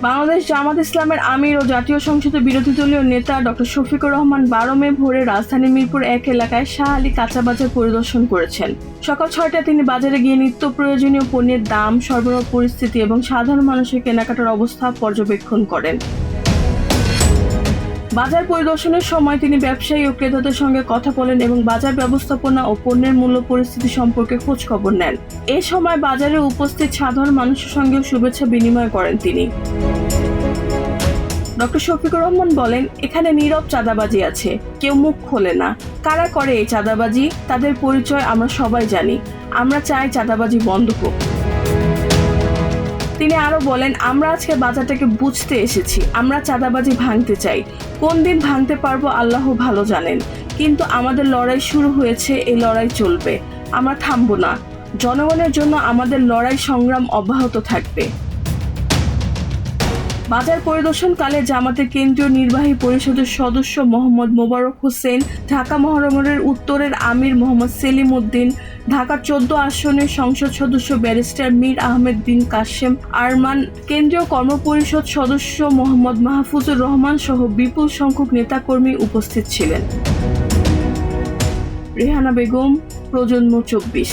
বাংলাদেশ জামাত ইসলামের আমির ও জাতীয় সংসদের বিরোধী দলীয় নেতা ডক্টর শফিকুর রহমান 12 মে ভোরে রাজধানীর মিরপুর 1 এলাকায় শাহ আলী কাঁচা বাজার পরিদর্শন করেছেন। সকাল 6টায় তিনি বাজারে গিয়ে নিত্য প্রয়োজনীয় পণ্যের দাম, সরবরাহ পরিস্থিতি এবং সাধারণ মানুষের কেনাকাটার অবস্থা পর্যবেক্ষণ করেন। বাজার পরিদর্শনের সময় তিনি ব্যবসায়ী ও ক্রেতাদের সঙ্গে কথা বলেন এবং বাজার ব্যবস্থাপনা ও পণ্যের মূল্য পরিস্থিতি সম্পর্কে খোঁজ খবর নেন। এ সময় বাজারে উপস্থিত সাধারণ মানুষের সঙ্গেও শুভেচ্ছা বিনিময় করেন তিনি। ডক্টর শফিকুর রহমান বলেন, এখানে নীরব চাঁদাবাজি আছে, কেউ মুখ খোলে না। কারা করে এই চাঁদাবাজি, তাদের পরিচয় আমরা সবাই জানি। আমরা চাই চাঁদাবাজি বন্ধ হোক। তিনি আরো বলেন, আমরা আজকে বাজারটাকে বুঝতে এসেছি। আমরা চাঁদাবাজি ভাঙতে চাই। কোন দিন ভাঙতে পারবো আল্লাহ ভালো জানেন, কিন্তু আমাদের লড়াই শুরু হয়েছে, এই লড়াই চলবে। আমরা থামবো না। জনগণের জন্য আমাদের লড়াই সংগ্রাম অব্যাহত থাকবে। বাজার পরিদর্শনকালে জামাতের কেন্দ্রীয় নির্বাহী পরিষদের সদস্য মোহাম্মদ মোবারক হোসেন, ঢাকা মহানগরের উত্তরের আমির মোহাম্মদ সেলিম উদ্দিন, ঢাকা 14 আসনের সংসদ সদস্য ব্যারিস্টার মীর আহমেদ বিন কাশেম আরমান, কেন্দ্রীয় কর্মপরিষদ সদস্য মোহাম্মদ মাহফুজুর রহমান সহ বিপুল সংখ্যক নেতাকর্মী উপস্থিত ছিলেন। রেহানা বেগম, প্রজন্ম 24।